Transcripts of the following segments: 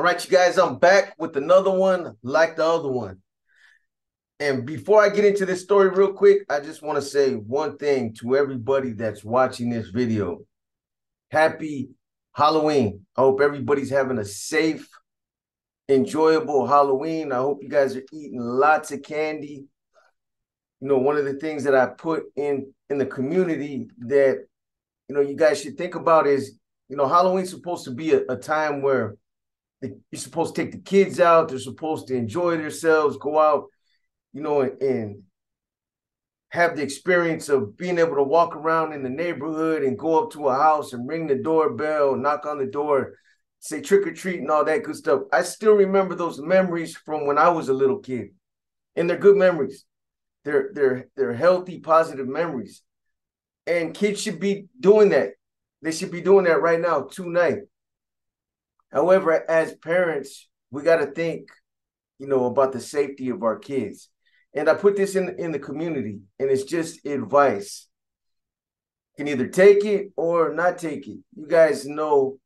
All right, you guys, I'm back with another one like the other one. And before I get into this story real quick, I just want to say one thing to everybody that's watching this video. Happy Halloween. I hope everybody's having a safe, enjoyable Halloween. I hope you guys are eating lots of candy. You know, one of the things that I put in the community that, you guys should think about is, Halloween's supposed to be a time where you're supposed to take the kids out. They're supposed to enjoy themselves, go out, and have the experience of being able to walk around in the neighborhood and go up to a house and ring the doorbell, knock on the door, say trick or treat and all that good stuff. I still remember those memories from when I was a little kid, and they're good memories. They're healthy, positive memories, and kids should be doing that. They should be doing that right now tonight. However, as parents, we got to think, about the safety of our kids. And I put this in the community, and it's just advice. You can either take it or not take it. You guys know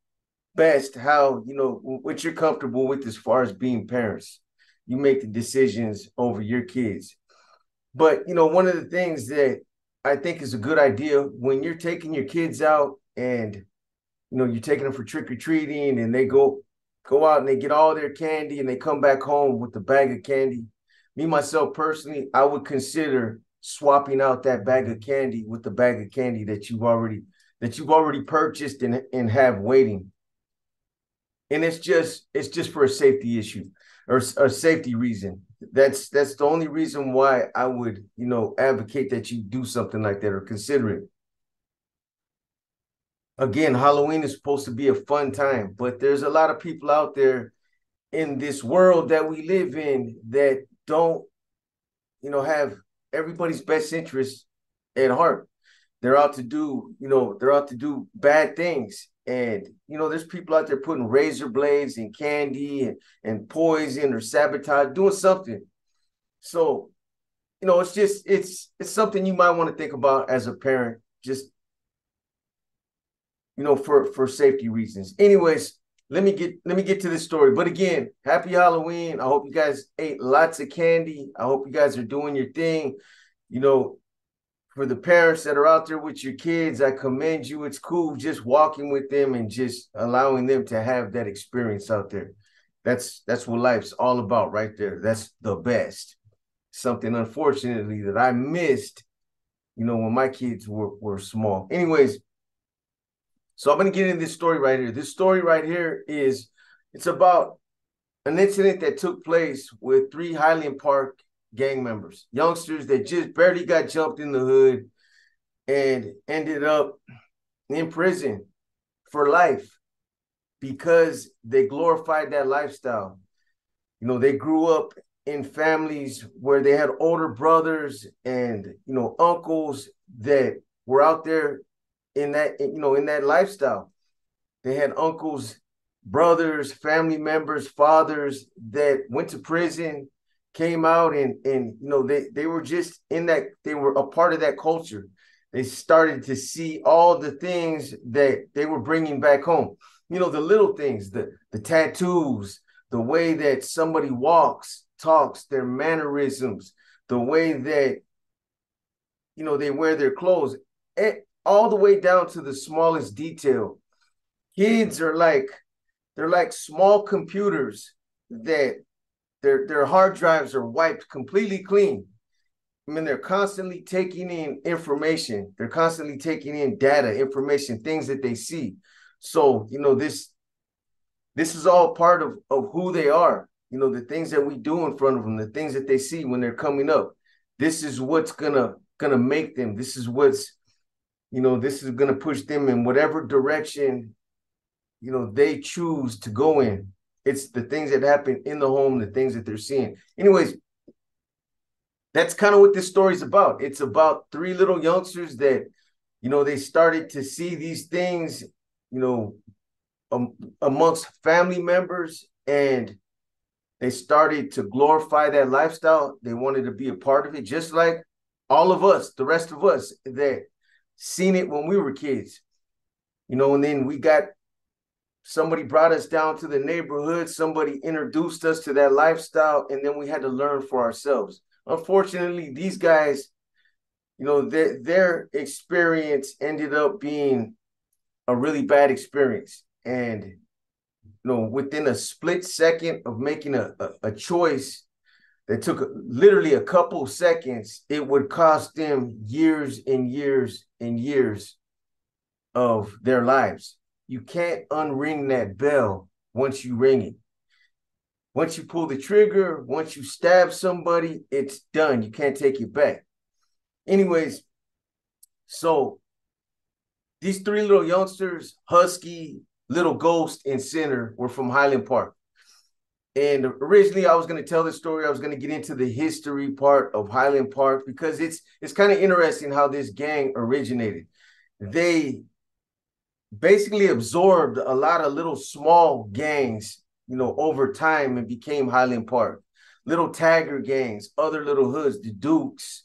best how, what you're comfortable with as far as being parents. You make the decisions over your kids. But, one of the things that I think is a good idea when you're taking your kids out and, you're taking them for trick-or-treating and they go out and they get all their candy and they come back home with a bag of candy. Me, myself, personally, I would consider swapping out that bag of candy with the bag of candy that you've already purchased and have waiting. And it's just for a safety issue or a safety reason. That's the only reason why I would, advocate that you do something like that or consider it. Again, Halloween is supposed to be a fun time, but there's a lot of people out there in this world that we live in that don't, have everybody's best interest at heart. They're out to do, bad things. And, there's people out there putting razor blades and candy and poison or sabotage, doing something. So, it's something you might want to think about as a parent, just, for safety reasons. Anyways, let me get to this story. But again, happy Halloween. I hope you guys ate lots of candy. I hope you guys are doing your thing. For the parents that are out there with your kids, I commend you. It's cool just walking with them and just allowing them to have that experience out there. That's what life's all about right there. That's the best. Something, unfortunately, that I missed, when my kids were small. Anyways, so I'm going to get into this story right here. This story right here it's about an incident that took place with 3 Highland Park gang members, youngsters that just barely got jumped in the hood and ended up in prison for life because they glorified that lifestyle. They grew up in families where they had older brothers and, uncles that were out there in that lifestyle. They had uncles, brothers, family members, fathers that went to prison, came out, and they were just in that, they were a part of that culture. They started to see all the things that they were bringing back home. The little things, the tattoos, the way that somebody walks, talks, their mannerisms, the way that, they wear their clothes, all the way down to the smallest detail. Kids are they're like small computers that their hard drives are wiped completely clean. I mean, they're constantly taking in information. They're constantly taking in data, information, things that they see. So, this is all part of who they are. The things that we do in front of them, the things that they see when they're coming up. This is what's gonna make them. This is what's, this is gonna push them in whatever direction, they choose to go in. It's the things that happen in the home, the things that they're seeing. Anyways, that's kind of what this story is about. It's about 3 little youngsters that, they started to see these things, amongst family members, and they started to glorify that lifestyle. They wanted to be a part of it, just like all of us, the rest of us that seen it when we were kids, and then we got somebody brought us down to the neighborhood, somebody introduced us to that lifestyle, and then we had to learn for ourselves. Unfortunately, these guys, you know, their experience ended up being a really bad experience. And, you know, within a split second of making a choice that took literally a couple seconds, it would cost them years and years and years of their lives. You can't unring that bell once you ring it. Once you pull the trigger, once you stab somebody, it's done. You can't take it back. Anyways, so these three little youngsters, Husky, Little Ghost, and Sinner, were from Highland Park. And originally I was going to tell the story. I was going to get into the history part of Highland Park because it's kind of interesting how this gang originated. They basically absorbed a lot of little small gangs, you know, over time, and became Highland Park. Little Tagger gangs, other little hoods, the Dukes,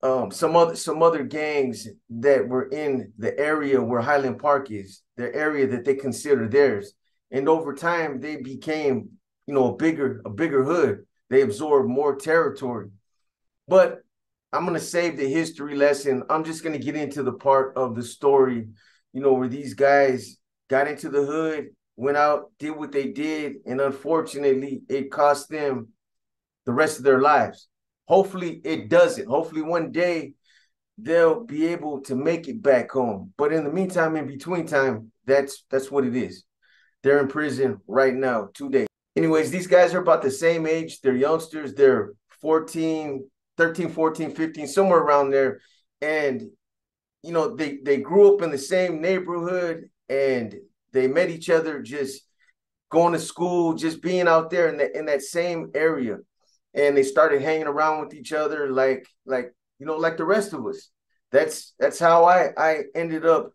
some other gangs that were in the area where Highland Park is, the area that they consider theirs. And over time, they became, you know, a bigger hood. They absorbed more territory. But I'm going to save the history lesson. I'm just going to get into the part of the story, you know, where these guys got into the hood, went out, did what they did, and unfortunately, it cost them the rest of their lives. Hopefully, it doesn't. Hopefully, one day they'll be able to make it back home. But in the meantime, in between time, that's what it is. They're in prison right now, 2 days. Anyways, these guys are about the same age. They're youngsters. They're 13, 14, 15, somewhere around there. And, you know, they grew up in the same neighborhood, and they met each other just going to school, just being out there in that same area. And they started hanging around with each other like you know, like the rest of us. That's how I ended up,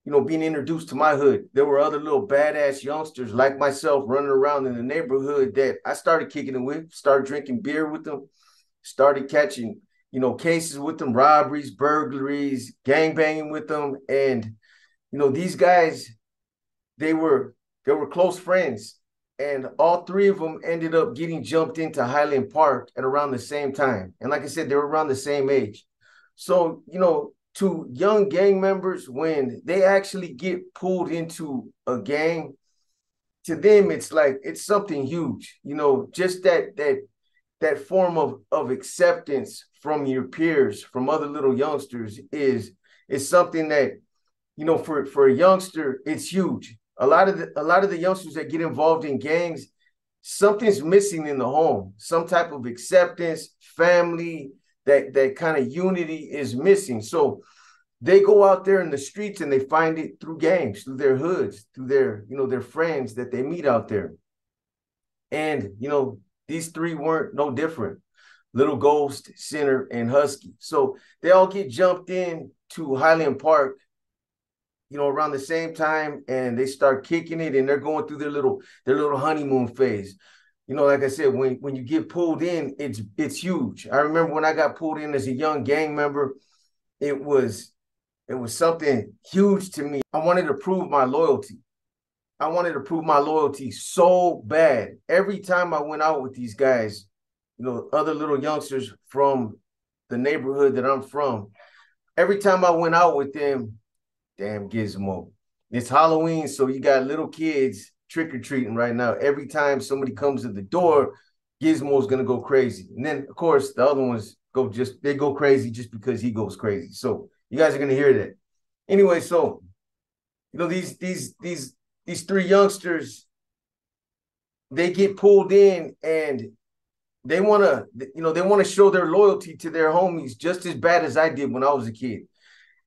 you know, being introduced to my hood. There were other little badass youngsters like myself running around in the neighborhood that I started kicking it with, started drinking beer with them, started catching, you know, cases with them, robberies, burglaries, gangbanging with them. And, you know, these guys, they were close friends. And all three of them ended up getting jumped into Highland Park at around the same time. And like I said, they were around the same age. So, you know, to young gang members, when they actually get pulled into a gang, to them, it's like, it's something huge. You know, just that form of acceptance from your peers, from other little youngsters is something that, you know, for a youngster, it's huge. A lot of the youngsters that get involved in gangs, something's missing in the home. Some type of acceptance, family, that kind of unity is missing. So they go out there in the streets and they find it through gangs, through their hoods, through their, you know, their friends that they meet out there. And, you know, these three weren't no different. Little Ghost, Sinner, and Husky. So they all get jumped in to Highland Park, you know, around the same time, and they start kicking it, and they're going through their little honeymoon phase. You know, like I said, when you get pulled in, it's huge. I remember when I got pulled in as a young gang member, it was something huge to me. I wanted to prove my loyalty. I wanted to prove my loyalty so bad. Every time I went out with these guys, you know, other little youngsters from the neighborhood that I'm from, every time I went out with them, damn Gizmo. It's Halloween, so you got little kids trick-or-treating right now. Every time somebody comes to the door, Gizmo's gonna go crazy. And then, of course, the other ones they go crazy just because he goes crazy. So you guys are gonna hear that. Anyway, so, you know, these three youngsters, they get pulled in, and they wanna show their loyalty to their homies just as bad as I did when I was a kid.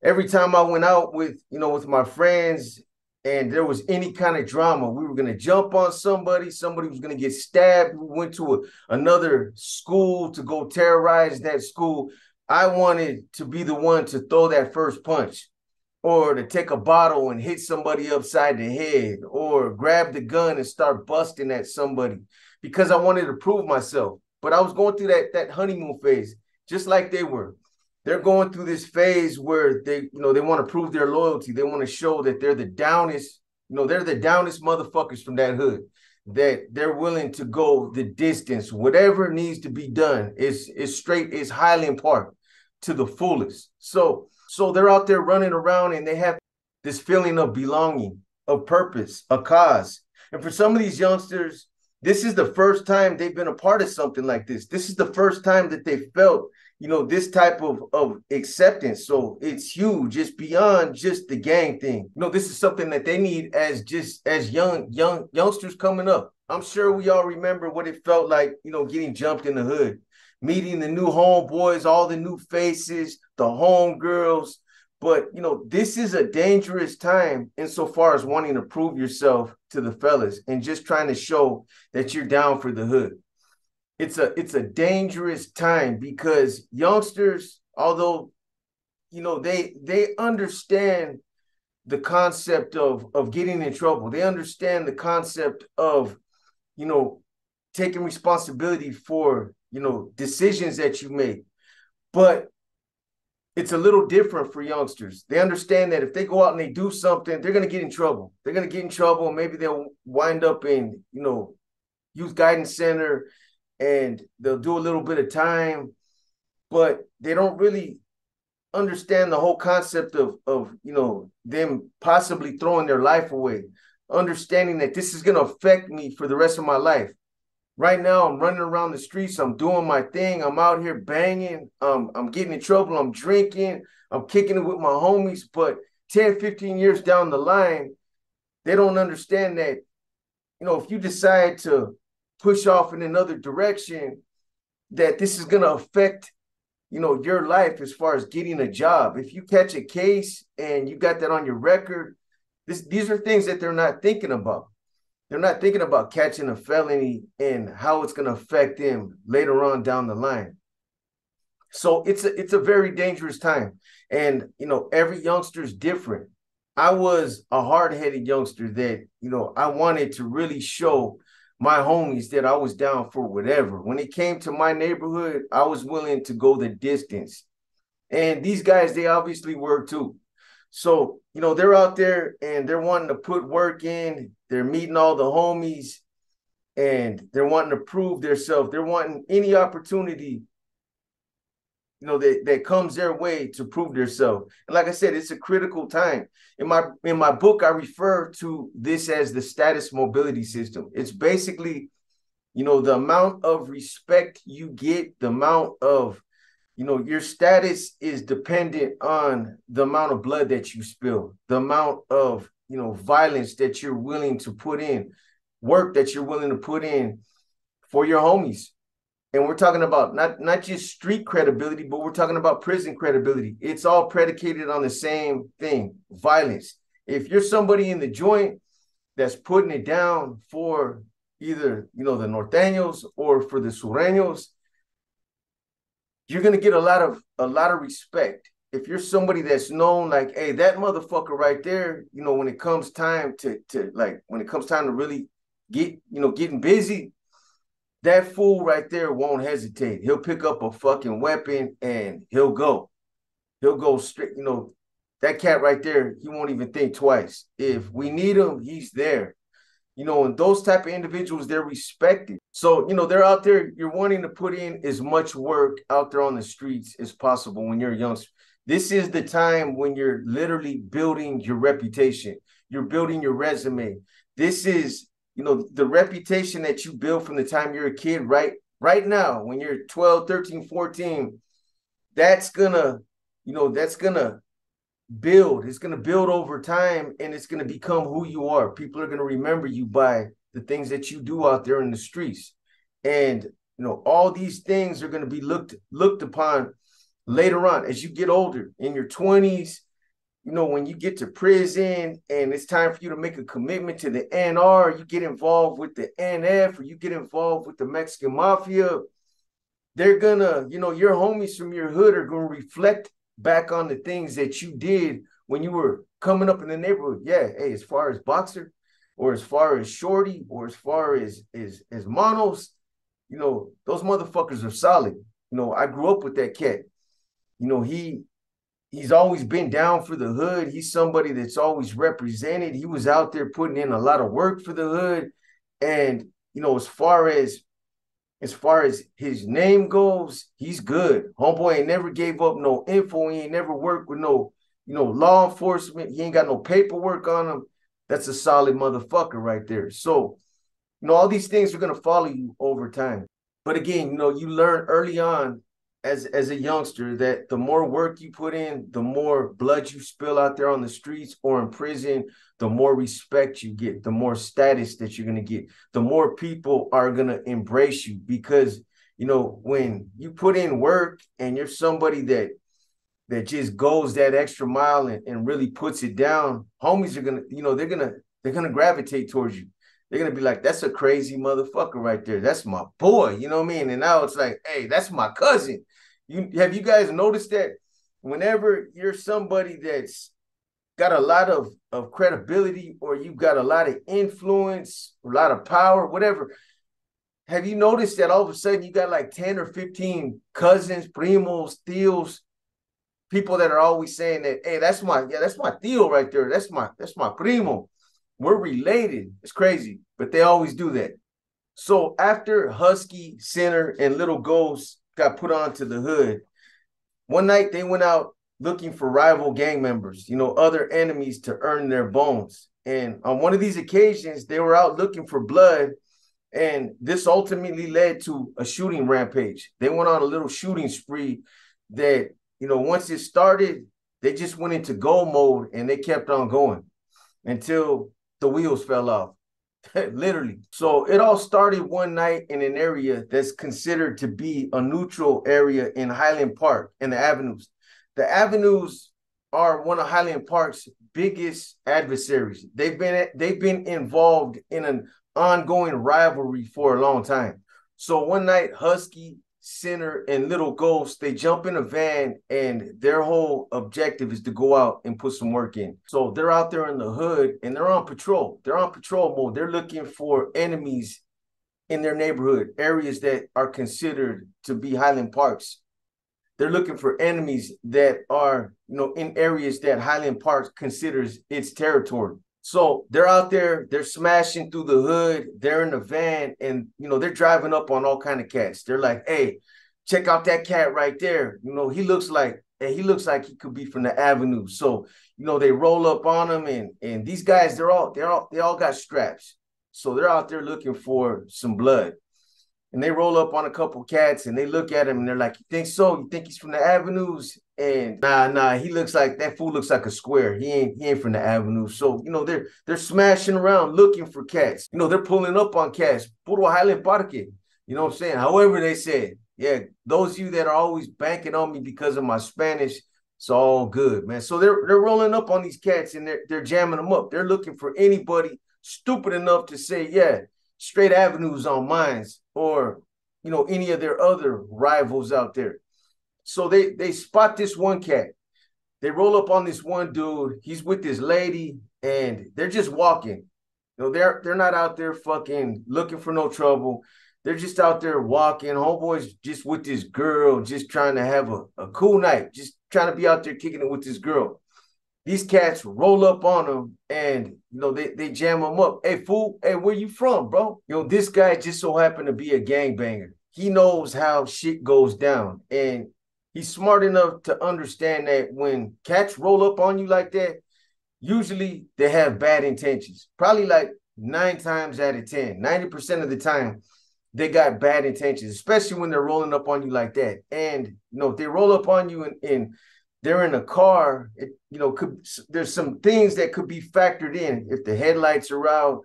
Every time I went out with my friends and there was any kind of drama, we were going to jump on somebody was going to get stabbed. We went to another school to go terrorize that school. I wanted to be the one to throw that first punch, or to take a bottle and hit somebody upside the head, or grab the gun and start busting at somebody, because I wanted to prove myself. But I was going through that honeymoon phase, just like they were. They're going through this phase where they want to prove their loyalty. They want to show that they're the downest, You know, they're the downest motherfuckers from that hood, that they're willing to go the distance. Whatever needs to be done is straight, is Highland Park to the fullest. So they're out there running around and they have this feeling of belonging, of purpose, a cause. And for some of these youngsters, this is the first time they've been a part of something like this. This is the first time that they felt, you know, this type of acceptance. So it's huge. It's beyond just the gang thing. You know, this is something that they need as youngsters coming up. I'm sure we all remember what it felt like, you know, getting jumped in the hood, meeting the new homeboys, all the new faces, the homegirls. But, you know, this is a dangerous time insofar as wanting to prove yourself to the fellas and just trying to show that you're down for the hood. It's a dangerous time because youngsters, although, you know, they understand the concept of getting in trouble. They understand the concept of, you know, taking responsibility for, you know, decisions that you make. But it's a little different for youngsters. They understand that if they go out and they do something, they're going to get in trouble. They're going to get in trouble, and maybe they'll wind up in, you know, youth guidance center, and they'll do a little bit of time, but they don't really understand the whole concept of you know, them possibly throwing their life away, understanding that this is going to affect me for the rest of my life. Right now, I'm running around the streets. I'm doing my thing. I'm out here banging. I'm getting in trouble. I'm drinking. I'm kicking it with my homies. But 10, 15 years down the line, they don't understand that, you know, if you decide to push off in another direction, that this is going to affect, you know, your life as far as getting a job. If you catch a case and you got that on your record, these are things that they're not thinking about. They're not thinking about catching a felony and how it's going to affect them later on down the line. So it's a very dangerous time. And, you know, every youngster is different. I was a hard-headed youngster that, you know, I wanted to really show my homies that I was down for whatever. When it came to my neighborhood, I was willing to go the distance. And these guys, they obviously were too. So, you know, they're out there and they're wanting to put work in. They're meeting all the homies and they're wanting to prove themselves. They're wanting any opportunity, you know, that comes their way to prove themselves. And like I said, it's a critical time. In my book, I refer to this as the status mobility system. It's basically, you know, the amount of respect you get, the amount of, you know, your status is dependent on the amount of blood that you spill, the amount of, you know, violence that you're willing to put in, work that you're willing to put in for your homies. And we're talking about not just street credibility, but we're talking about prison credibility. It's all predicated on the same thing, violence. If you're somebody in the joint that's putting it down for either, you know, the norteños or for the sureños, you're going to get a lot of respect. If you're somebody that's known, like, hey, that motherfucker right there, you know, when it comes time to really getting busy, that fool right there won't hesitate. He'll pick up a fucking weapon and he'll go straight. You know, that cat right there, he won't even think twice. If we need him, he's there. You know, and those type of individuals, they're respected. So, you know, they're out there. You're wanting to put in as much work out there on the streets as possible when you're a youngster. This is the time when you're literally building your reputation. You're building your resume. This is, you know, the reputation that you build from the time you're a kid, right now, when you're 12, 13, 14, that's gonna build. It's going to build over time, and it's going to become who you are. People are going to remember you by the things that you do out there in the streets. And, you know, all these things are going to be looked upon later on as you get older in your 20s. You know, when you get to prison and it's time for you to make a commitment to the NR, you get involved with the NF, or you get involved with the Mexican mafia, they're gonna, you know, your homies from your hood are going to reflect back on the things that you did when you were coming up in the neighborhood. Yeah, hey, as far as Boxer, or as far as Shorty, or as far as Monos, you know, those motherfuckers are solid. You know, I grew up with that cat. You know, he he's always been down for the hood. He's somebody that's always represented. He was out there putting in a lot of work for the hood. And, you know, as far as his name goes, he's good. Homeboy ain't never gave up no info. He ain't never worked with no, you know, law enforcement. He ain't got no paperwork on him. That's a solid motherfucker right there. So, you know, all these things are going to follow you over time. But again, you know, you learn early on as a youngster that the more work you put in, the more blood you spill out there on the streets or in prison, the more respect you get, the more status that you're going to get, the more people are going to embrace you. Because, you know, when you put in work and you're somebody that just goes that extra mile and really puts it down, homies are gonna, you know, they're gonna gravitate towards you. They're gonna be like, that's a crazy motherfucker right there. That's my boy. You know what I mean? And now it's like, hey, that's my cousin. You guys noticed that whenever you're somebody that's got a lot of credibility, or you've got a lot of influence, a lot of power, whatever, have you noticed that all of a sudden you got like 10 or 15 cousins, primos, tios, people that are always saying that, hey, that's my tío right there. That's my primo. We're related. It's crazy, but they always do that. So after Husky, Sinner, and Little Ghost got put onto the hood, one night they went out looking for rival gang members, you know, other enemies to earn their bones. And on one of these occasions, they were out looking for blood, and this ultimately led to a shooting rampage. They went on a little shooting spree that, you know, once it started, they just went into go mode and they kept on going until the wheels fell off, literally. So it all started one night in an area that's considered to be a neutral area in Highland Park and the avenues. The avenues are one of Highland Park's biggest adversaries. They've been involved in an ongoing rivalry for a long time. So one night, Husky, Sinner, and Little Ghost, they jump in a van, and their whole objective is to go out and put some work in. So they're out there in the hood and they're on patrol. They're on patrol mode. They're looking for enemies in their neighborhood, areas that are considered to be Highland Parks. They're looking for enemies that are, you know, in areas that Highland Park considers its territory. So they're out there, they're smashing through the hood, they're in the van, and, you know, they're driving up on all kind of cats. They're like, hey, check out that cat right there. You know, he looks like he could be from the avenue. So, you know, they roll up on him, and these guys, they all got straps. So they're out there looking for some blood. And they roll up on a couple cats and they look at him and they're like, you think so? You think he's from the avenues? And nah, that fool looks like a square. He ain't from the avenue. So, you know, they're smashing around looking for cats. You know, they're pulling up on cats. Puro Highland Parque. You know what I'm saying? However they say it. Yeah, those of you that are always banking on me because of my Spanish, it's all good, man. So they're rolling up on these cats and they're jamming them up. They're looking for anybody stupid enough to say, yeah, Straight Avenues on mines, or, you know, any of their other rivals out there. So they spot this one cat. They roll up on this one dude. He's with this lady, and they're just walking. You know, they're not out there fucking looking for no trouble. They're just out there walking. Homeboy's just with this girl, just trying to have a cool night, just trying to be out there kicking it with this girl. These cats roll up on him, and, you know, they jam him up. Hey, fool, hey, where you from, bro? You know, this guy just so happened to be a gangbanger. He knows how shit goes down, and he's smart enough to understand that when cats roll up on you like that, usually they have bad intentions. Probably like 9 times out of 10, 90% of the time, they got bad intentions, especially when they're rolling up on you like that. And, you know, if they roll up on you and they're in a car, you know, there's some things that could be factored in. If the headlights are out,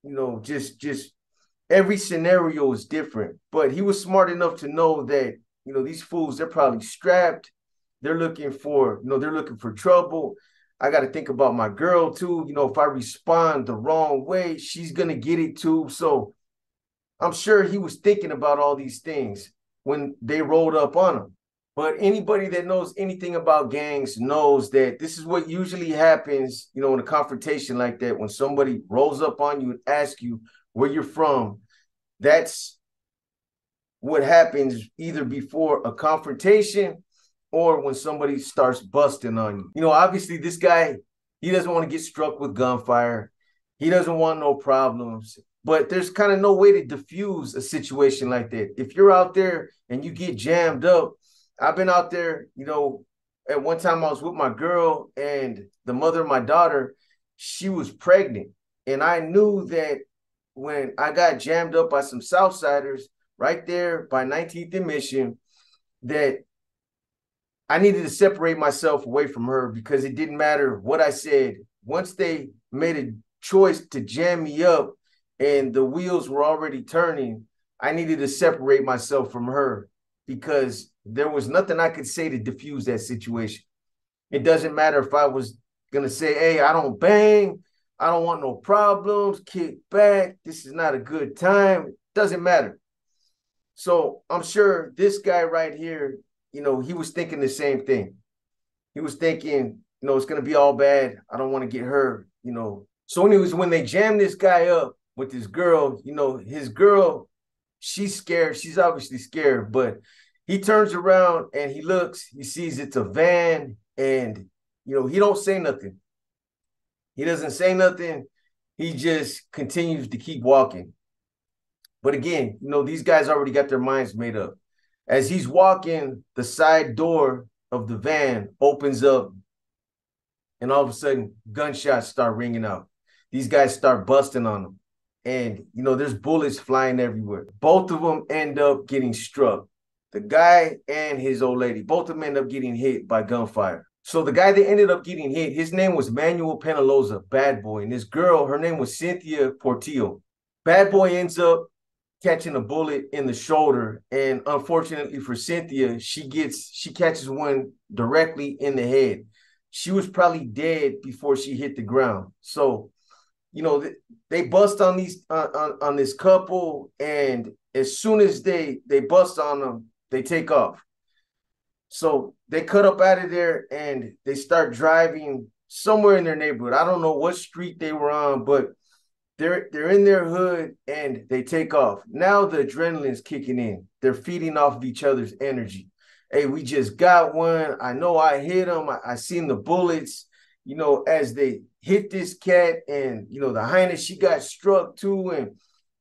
you know, just every scenario is different. But he was smart enough to know that, you know, these fools, they're probably strapped. They're looking for trouble. I got to think about my girl too. You know, if I respond the wrong way, she's going to get it too. So I'm sure he was thinking about all these things when they rolled up on him. But anybody that knows anything about gangs knows that this is what usually happens, you know, in a confrontation like that. When somebody rolls up on you and asks you where you're from, that's what happens either before a confrontation or when somebody starts busting on you. You know, obviously this guy, he doesn't want to get struck with gunfire. He doesn't want no problems. But there's kind of no way to diffuse a situation like that. If you're out there and you get jammed up, I've been out there, you know, at one time I was with my girl and the mother of my daughter, she was pregnant. And I knew that when I got jammed up by some Southsiders right there by 19th and Mission, that I needed to separate myself away from her because it didn't matter what I said. Once they made a choice to jam me up and the wheels were already turning, I needed to separate myself from her because there was nothing I could say to diffuse that situation. It doesn't matter if I was going to say, hey, I don't bang, I don't want no problems, kick back, this is not a good time. It doesn't matter. So I'm sure this guy right here, you know, he was thinking the same thing. He was thinking, you know, it's going to be all bad. I don't want to get hurt, you know. So anyways, when they jammed this guy up with this girl, you know, his girl, she's scared. She's obviously scared, but he turns around and he looks, he sees it's a van and, you know, he don't say nothing. He doesn't say nothing. He just continues to keep walking. But again, you know, these guys already got their minds made up. As he's walking, the side door of the van opens up and all of a sudden gunshots start ringing out. These guys start busting on him. And, you know, there's bullets flying everywhere. Both of them end up getting struck. The guy and his old lady, both of them end up getting hit by gunfire. So the guy that ended up getting hit, his name was Manuel Penaloza, Bad Boy. And this girl, her name was Cynthia Portillo. Bad Boy ends up catching a bullet in the shoulder. And unfortunately for Cynthia, she catches one directly in the head. She was probably dead before she hit the ground. So, you know, they bust on these on this couple, and as soon as they bust on them, they take off. So they cut up out of there and they start driving somewhere in their neighborhood. I don't know what street they were on, but they're in their hood and they take off. Now the adrenaline's kicking in. They're feeding off of each other's energy. Hey, we just got one. I know I hit him. I seen the bullets, you know, as they hit this cat, and, you know, the highness, she got struck too. And,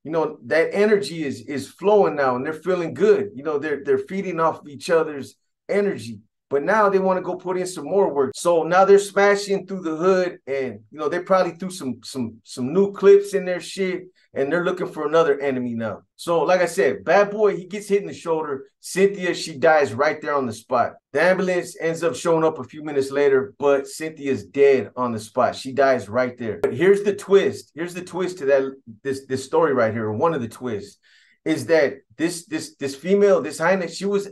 you know, that energy is flowing now and they're feeling good. You know, they're feeding off of each other's energy. But now they want to go put in some more work. So now they're smashing through the hood, and, you know, they probably threw some new clips in their shit, and they're looking for another enemy now. So like I said, Bad Boy, he gets hit in the shoulder. Cynthia, she dies right there on the spot. The ambulance ends up showing up a few minutes later, but Cynthia's dead on the spot. She dies right there. But here's the twist. Here's the twist to this story right here. One of the twists is that this female, this Highland, she was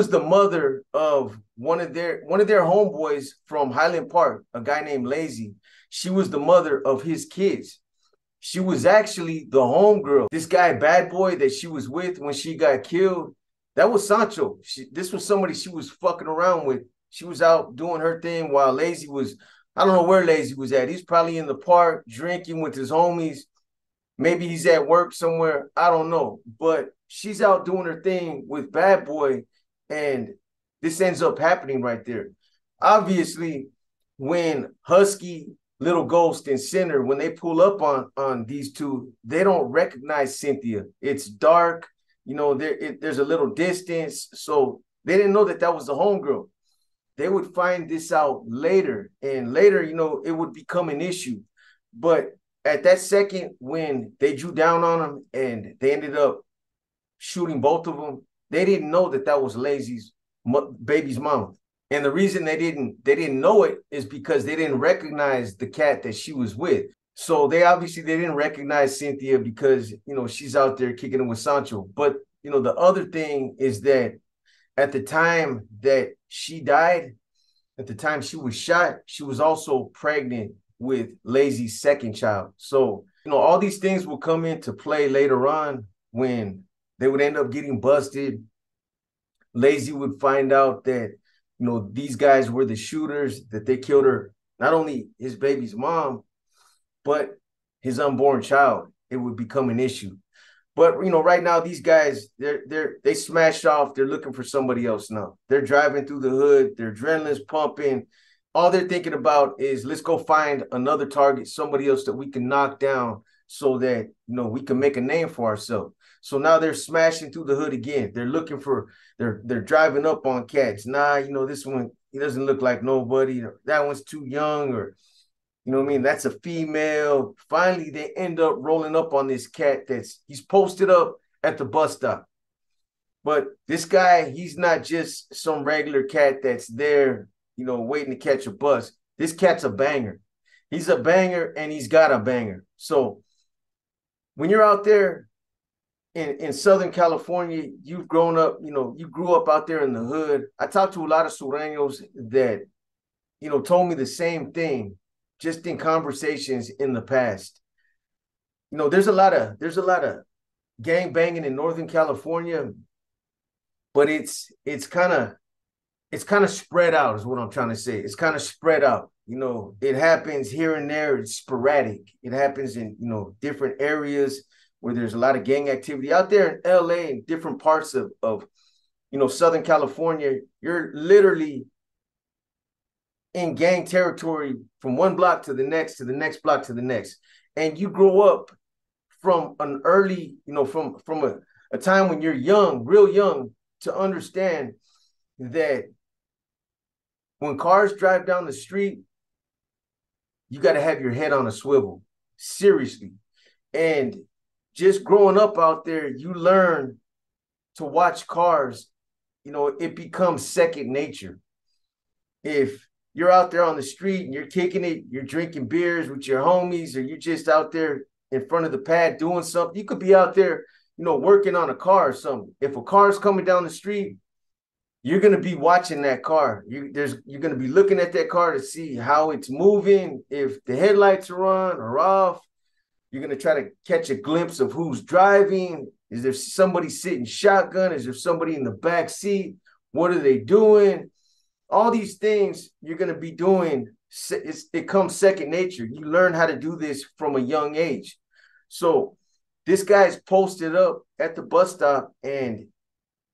the mother of one of their homeboys from Highland Park, a guy named Lazy. She was the mother of his kids. She was actually the homegirl. This guy, Bad Boy, that she was with when she got killed, that was Sancho. This was somebody she was fucking around with. She was out doing her thing while Lazy was, I don't know where Lazy was at. He's probably in the park drinking with his homies. Maybe he's at work somewhere. I don't know. But she's out doing her thing with Bad Boy, and this ends up happening right there. Obviously, when Husky, Little Ghost, and Sinner, when they pull up on these two, they don't recognize Cynthia. It's dark. You know, there's a little distance. So they didn't know that was the homegirl. They would find this out later. And later, you know, it would become an issue. But at that second, when they drew down on them and they ended up shooting both of them, they didn't know that was Lazy's baby's mom. And the reason they didn't know it is because they didn't recognize the cat that she was with. So they didn't recognize Cynthia because, you know, she's out there kicking it with Sancho. But, you know, the other thing is that at the time that she died, at the time she was shot, she was also pregnant with Lazy's second child. So, you know, all these things will come into play later on when they would end up getting busted. Lazy would find out that, you know, these guys were the shooters, that they killed her, not only his baby's mom, but his unborn child. It would become an issue. But right now these guys, they smashed off. They're looking for somebody else now. They're driving through the hood. Their adrenaline's pumping. All they're thinking about is, let's go find another target, somebody else that we can knock down, so that we can make a name for ourselves. So now they're smashing through the hood again. They're looking for. They're driving up on cats. Nah, this one, he doesn't look like nobody. That one's too young, or what I mean? That's a female. Finally, they end up rolling up on this cat he's posted up at the bus stop. But this guy, he's not just some regular cat that's there, waiting to catch a bus. This cat's a banger. He's a banger, and he's got a banger. So when you're out there in Southern California, you've grown up, you grew up out there in the hood. I talked to a lot of Sureños that, told me the same thing, just in conversations in the past. There's a lot of gang banging in Northern California, but it's kind of spread out, is what I'm trying to say. It's kind of spread out. It happens here and there. It's sporadic. It happens in different areas where there's a lot of gang activity. Out there in LA and different parts of Southern California, you're literally in gang territory from one block to the next block to the next. And you grow up from an early, from a time when you're young, real young, to understand that when cars drive down the street, you got to have your head on a swivel, seriously. And just growing up out there, you learn to watch cars. It becomes second nature. If you're out there on the street and you're kicking it, you're drinking beers with your homies, or you're just out there in front of the pad doing something, you could be out there, working on a car or something. If a car's coming down the street, you're going to be watching that car. You're going to be looking at that car to see how it's moving, if the headlights are on or off. You're going to try to catch a glimpse of who's driving. Is there somebody sitting shotgun? Is there somebody in the back seat? What are they doing? All these things you're going to be doing, it comes second nature. You learn how to do this from a young age. So this guy's posted up at the bus stop, and,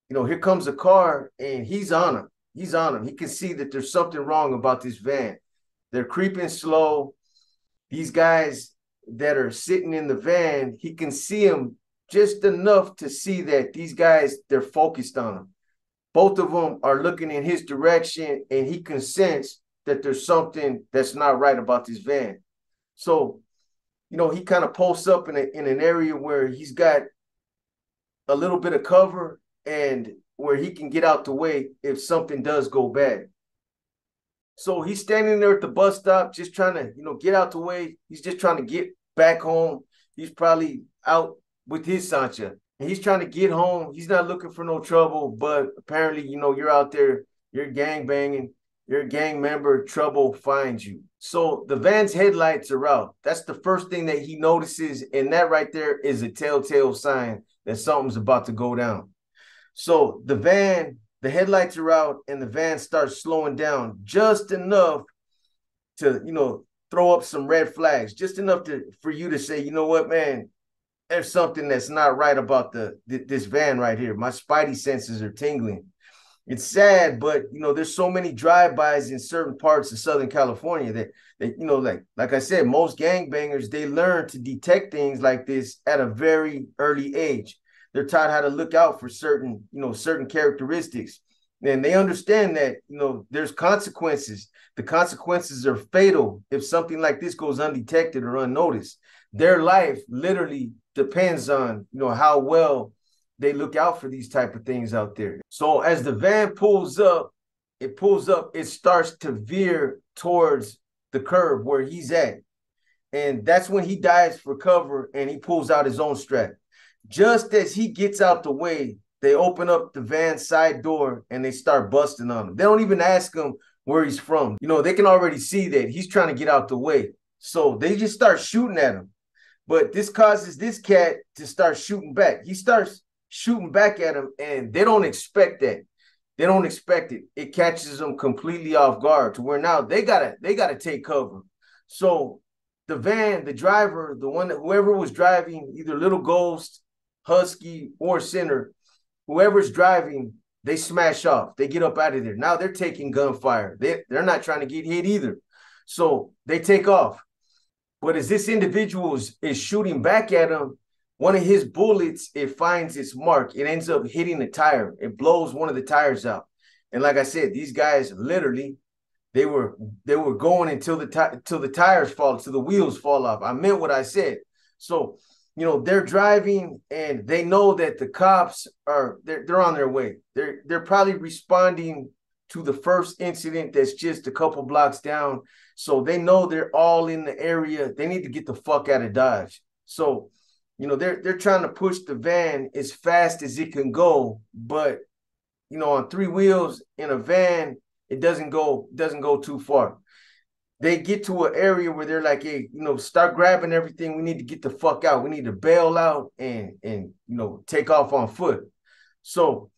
here comes a car, and he's on him. He's on him. He can see that there's something wrong about this van. They're creeping slow. These guys that are sitting in the van, he can see them just enough to see that these guys, they're focused on him. Both of them are looking in his direction, and he can sense that there's something that's not right about this van. So, he kind of posts up in an area where he's got a little bit of cover and where he can get out the way if something does go bad. So he's standing there at the bus stop, just trying to, get out the way. He's just trying to get back home. He's probably out with his Sancha. And he's trying to get home. He's not looking for no trouble, but apparently, you're out there, you're gang banging, you're a gang member, trouble finds you. So the van's headlights are out. That's the first thing that he notices, and that right there is a telltale sign that something's about to go down. So the headlights are out, and the van starts slowing down just enough to, throw up some red flags, just enough for you to say, you know what, man, there's something that's not right about this van right here. My spidey senses are tingling. It's sad, but there's so many drive-bys in certain parts of Southern California that like I said, most gangbangers, they learn to detect things like this at a very early age. They're taught how to look out for certain characteristics. And they understand that, there's consequences. The consequences are fatal if something like this goes undetected or unnoticed. Their life literally depends on, how well they look out for these type of things out there. So as the van pulls up, it starts to veer towards the curb where he's at. And that's when he dives for cover, and he pulls out his own strap. Just as he gets out the way, they open up the van's side door and they start busting on him. They don't even ask him where he's from. They can already see that he's trying to get out the way. So they just start shooting at him. But this causes this cat to start shooting back. He starts shooting back at him, and they don't expect that. They don't expect it. It catches them completely off guard to where now they gotta take cover. So the driver, whoever was driving, either Little Ghost, Husky, or Center, whoever's driving, they smash off. They get up out of there. Now they're taking gunfire. They're not trying to get hit either. So they take off. But as this individual is shooting back at him, one of his bullets, it finds its mark. It ends up hitting the tire. It blows one of the tires out. And like I said, these guys literally, they were going until the tires fall, till the wheels fall off. I meant what I said. So, you know, they're driving and they know that the cops they're on their way. They're probably responding to the first incident that's just a couple blocks down. So they know they're all in the area. They need to get the fuck out of Dodge. So, you know, they're trying to push the van as fast as it can go, but you know, on three wheels in a van, it doesn't go too far. They get to an area where they're like, hey, you know, start grabbing everything. We need to get the fuck out. We need to bail out and you know, take off on foot. So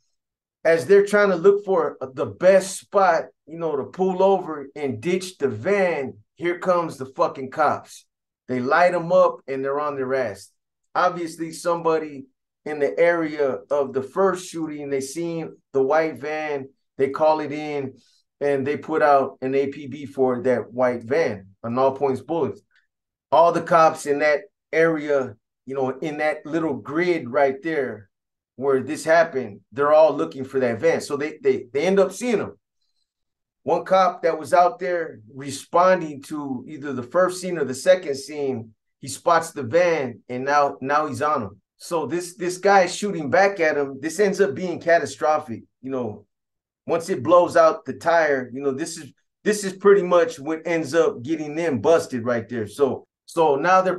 as they're trying to look for the best spot, you know, to pull over and ditch the van, here comes the fucking cops. They light them up and they're on their ass. Obviously, somebody in the area of the first shooting, they seen the white van, they call it in, and they put out an APB for that white van, an all points bullet. All the cops in that area, you know, in that little grid right there where this happened, they're all looking for that van. So they end up seeing them. One cop that was out there responding to either the first scene or the second scene, he spots the van and now he's on him. So this guy is shooting back at him. This ends up being catastrophic. You know, once it blows out the tire, you know, this is pretty much what ends up getting them busted right there. So now they're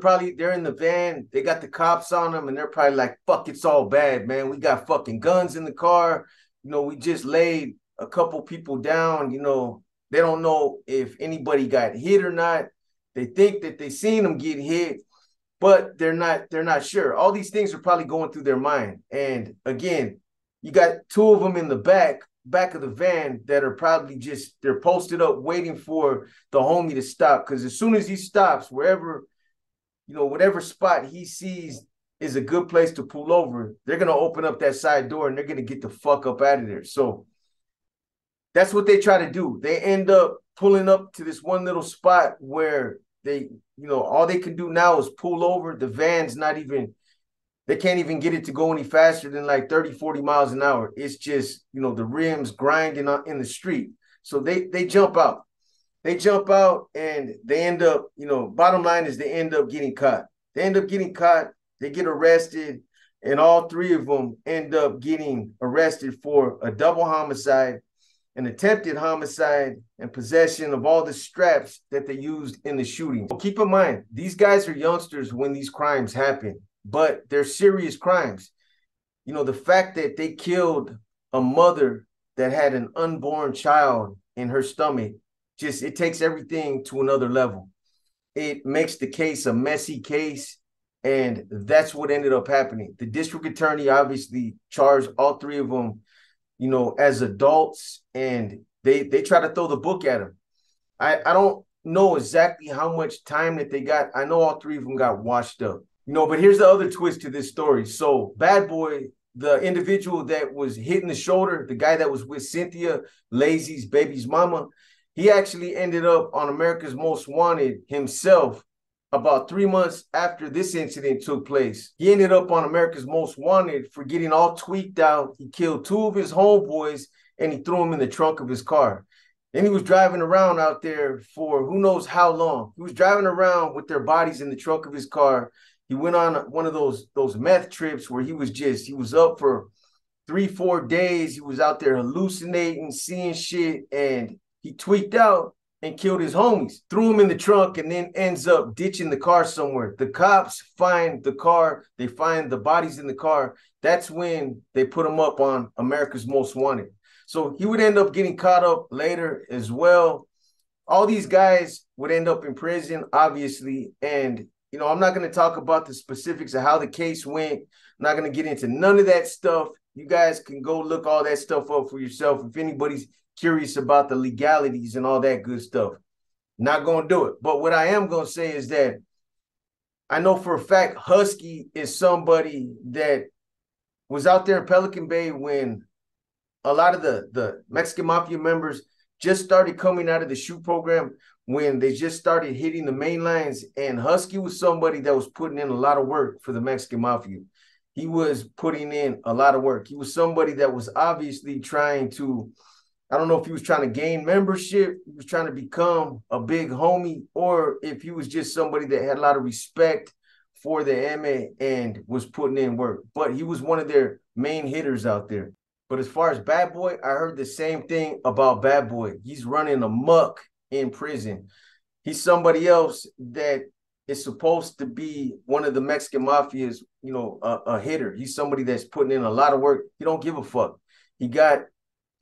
in the van. They got the cops on them and they're probably like, fuck, it's all bad, man. We got fucking guns in the car. You know, we just laid a couple people down. You know, they don't know if anybody got hit or not. They think that they seen them get hit, but they're not sure. All these things are probably going through their mind. And again, you got two of them in the back of the van that are probably they're posted up waiting for the homie to stop. Because as soon as he stops, wherever, you know, whatever spot he sees is a good place to pull over, they're going to open up that side door and they're going to get the fuck up out of there. So that's what they try to do. They end up pulling up to this one little spot where they, you know, all they can do now is pull over. The van's they can't even get it to go any faster than like 30, 40 miles an hour. It's just, you know, the rims grinding in the street. So they jump out. They jump out and they end up, you know, bottom line is they end up getting caught. They end up getting caught. They get arrested. And all three of them end up getting arrested for a double homicide, an attempted homicide, and possession of all the straps that they used in the shooting. So keep in mind, these guys are youngsters when these crimes happen, but they're serious crimes. You know, the fact that they killed a mother that had an unborn child in her stomach, it takes everything to another level. It makes the case a messy case, and that's what ended up happening. The district attorney obviously charged all three of them, you know, as adults, and they try to throw the book at him. I don't know exactly how much time that they got. I know all three of them got washed up, you know, but here's the other twist to this story. So Bad Boy, the individual that was hit in the shoulder, the guy that was with Cynthia, Lazy's baby's mama, he actually ended up on America's Most Wanted himself. About 3 months after this incident took place, he ended up on America's Most Wanted for getting all tweaked out. He killed two of his homeboys and he threw them in the trunk of his car. Then he was driving around out there for who knows how long. He was driving around with their bodies in the trunk of his car. He went on one of those meth trips where he was up for 3-4 days. He was out there hallucinating, seeing shit, and he tweaked out and killed his homies, threw him in the trunk, and then ends up ditching the car somewhere. The cops find the car. They find the bodies in the car. That's when they put him up on America's Most Wanted. So he would end up getting caught up later as well. All these guys would end up in prison, obviously. And, you know, I'm not going to talk about the specifics of how the case went. I'm not going to get into none of that stuff. You guys can go look all that stuff up for yourself if anybody's curious about the legalities and all that good stuff. Not going to do it. But what I am going to say is that I know for a fact Husky is somebody that, was out there in Pelican Bay when a lot of the Mexican Mafia members just started coming out of the shoot program, when they just started hitting the main lines. And Husky was somebody that was putting in a lot of work for the Mexican Mafia. He was putting in a lot of work. He was somebody that was obviously trying to, I don't know if he was trying to gain membership, he was trying to become a big homie, or if he was just somebody that had a lot of respect for the MA and was putting in work. But he was one of their main hitters out there. But as far as Bad Boy, I heard the same thing about Bad Boy. He's running amok in prison. He's somebody else that is supposed to be one of the Mexican Mafia's, a hitter. He's somebody that's putting in a lot of work. He don't give a fuck.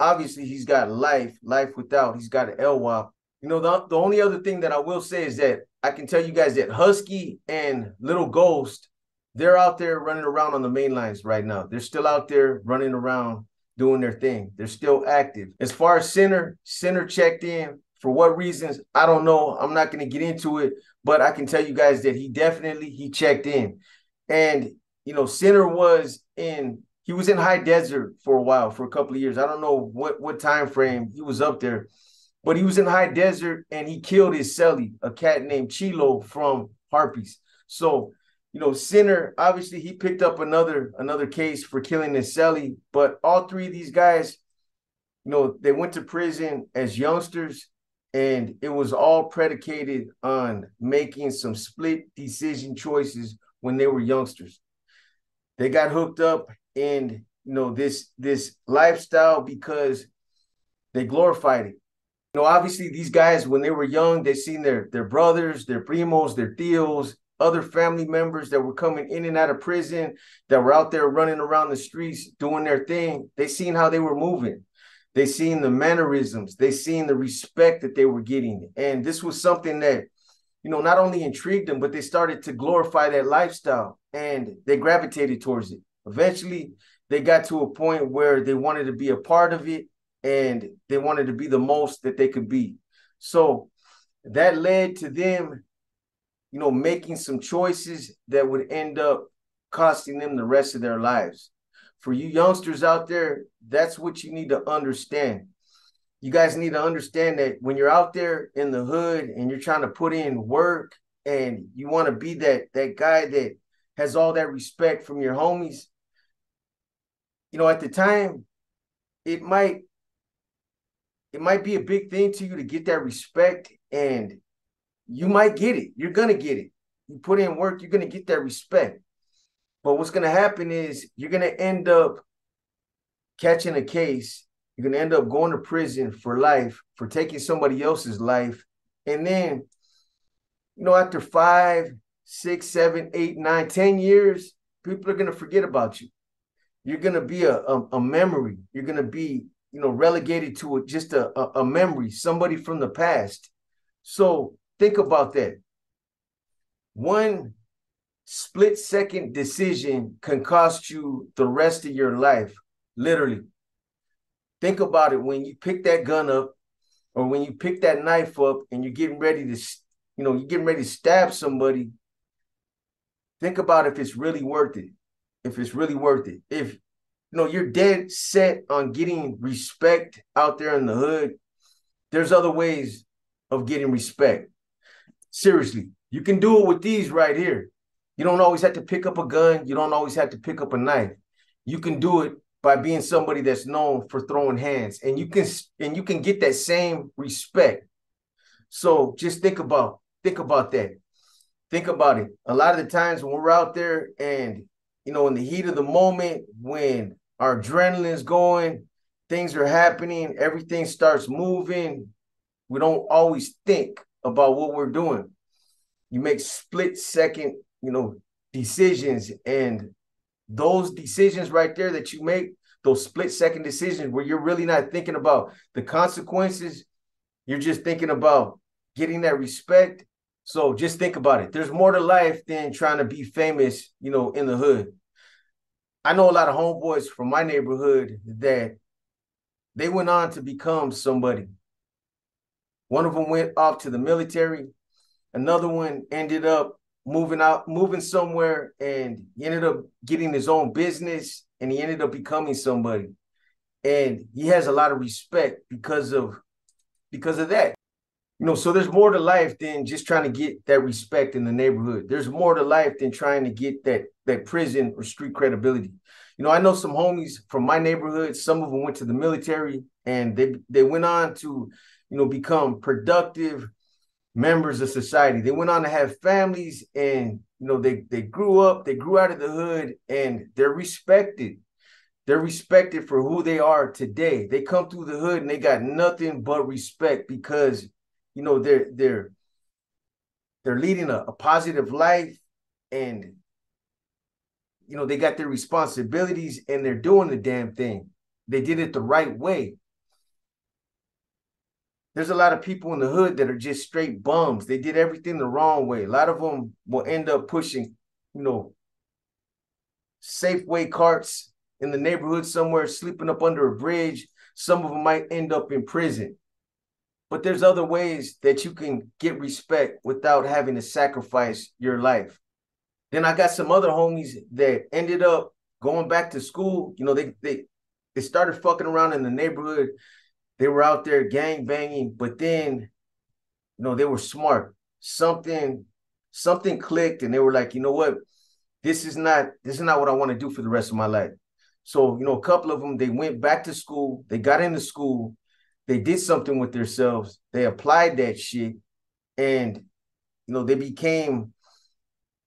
Obviously, he's got life without. He's got an LWAP. The only other thing that I will say is that I can tell you guys that Husky and Little Ghost, they're out there running around on the main lines right now. They're still out there running around doing their thing. They're still active. As far as Center checked in. For what reasons, I don't know. I'm not going to get into it, but I can tell you guys that he checked in. And, Center was in High Desert for a while, for a couple of years. I don't know what time frame he was up there, but he was in High Desert and he killed his celly, a cat named Chilo from Harpies. So, Center, obviously he picked up another case for killing his celly, but all three of these guys, they went to prison as youngsters, and it was all predicated on making some split decision choices when they were youngsters. They got hooked up in, this lifestyle because they glorified it. Obviously these guys, when they were young, they seen their brothers, their primos, their tios, other family members that were coming in and out of prison, that were out there running around the streets doing their thing. They seen how they were moving. They seen the mannerisms. They seen the respect that they were getting. And this was something that, not only intrigued them, but they started to glorify that lifestyle and they gravitated towards it. Eventually, they got to a point where they wanted to be a part of it and they wanted to be the most that they could be. So that led to them, making some choices that would end up costing them the rest of their lives. For you youngsters out there, that's what you need to understand. You guys need to understand that when you're out there in the hood and you're trying to put in work and you want to be that guy that has all that respect from your homies, at the time, it might be a big thing to you to get that respect, and you might get it. You're going to get it. You put in work, you're going to get that respect. But what's going to happen is you're going to end up catching a case. You're going to end up going to prison for life, for taking somebody else's life. And then, after 5, 6, 7, 8, 9, 10 years, people are going to forget about you. You're going to be a memory. You're going to be, relegated to just a memory, somebody from the past. So think about that. One split-second decision can cost you the rest of your life, literally. Think about it when you pick that gun up or when you pick that knife up and you're getting ready to stab somebody. Think about if it's really worth it. If it's really worth it. If, you're dead set on getting respect out there in the hood, there's other ways of getting respect. Seriously, you can do it with these right here. You don't always have to pick up a gun. You don't always have to pick up a knife. You can do it by being somebody that's known for throwing hands, and you can get that same respect. So just think about that. Think about it. A lot of the times when we're out there and, in the heat of the moment, when our adrenaline's going, things are happening, everything starts moving, we don't always think about what we're doing. You make split-second, decisions, and those decisions right there that you make, those split-second decisions where you're really not thinking about the consequences, you're just thinking about getting that respect. So just think about it. There's more to life than trying to be famous, in the hood. I know a lot of homeboys from my neighborhood that they went on to become somebody. One of them went off to the military. Another one ended up moving somewhere, and he ended up getting his own business, and he ended up becoming somebody. And he has a lot of respect because of that. So there's more to life than just trying to get that respect in the neighborhood. There's more to life than trying to get that prison or street credibility. I know some homies from my neighborhood. Some of them went to the military, and they went on to, become productive members of society. They went on to have families, and they grew up, they grew out of the hood, and they're respected. They're respected for who they are today. They come through the hood and they got nothing but respect because they're leading a positive life, and they got their responsibilities, and they're doing the damn thing. They did it the right way. There's a lot of people in the hood that are just straight bums. They did everything the wrong way. A lot of them will end up pushing, Safeway carts in the neighborhood somewhere, sleeping up under a bridge. Some of them might end up in prison. But there's other ways that you can get respect without having to sacrifice your life. Then I got some other homies that ended up going back to school. They started fucking around in the neighborhood. They were out there gang banging, but then, they were smart. Something clicked, and they were like, you know what? This is not what I want to do for the rest of my life. So, a couple of them, they went back to school. They got into school. They did something with themselves. They applied that shit, and, they became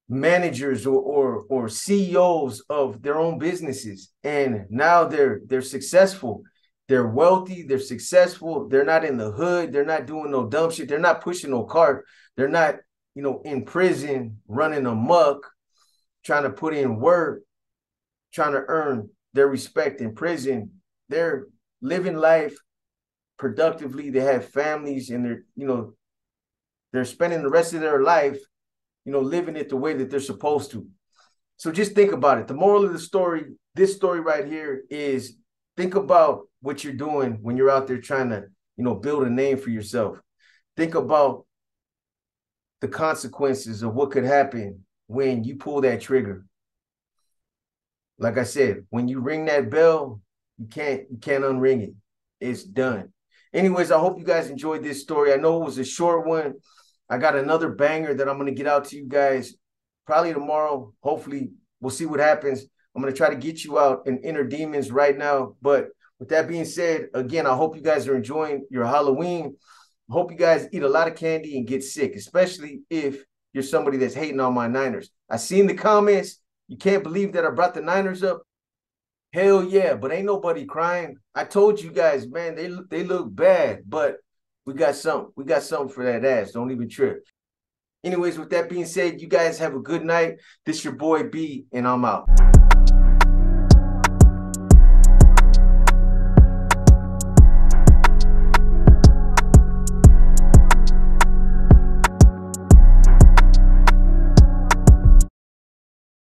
managers or CEOs of their own businesses. And now they're successful. They're wealthy. They're successful. They're not in the hood. They're not doing no dumb shit. They're not pushing no cart. They're not, in prison, running amok, trying to put in work, trying to earn their respect in prison. They're living life productively. They have families, and they're spending the rest of their life, living it the way that they're supposed to. So just think about it. The moral of the story, this story right here, is think about what you're doing when you're out there trying to, build a name for yourself. Think about the consequences of what could happen when you pull that trigger. Like I said, when you ring that bell, you can't unring it. It's done. Anyways, I hope you guys enjoyed this story. I know it was a short one. I got another banger that I'm going to get out to you guys probably tomorrow. Hopefully, we'll see what happens. I'm going to try to get you out in Inner Demons right now. But with that being said, again, I hope you guys are enjoying your Halloween. I hope you guys eat a lot of candy and get sick, especially if you're somebody that's hating on my Niners. I seen the comments. You can't believe that I brought the Niners up. Hell yeah, but ain't nobody crying. I told you guys, man, they look bad, but we got something. We got something for that ass. Don't even trip. Anyways, with that being said, you guys have a good night. This your boy B, and I'm out.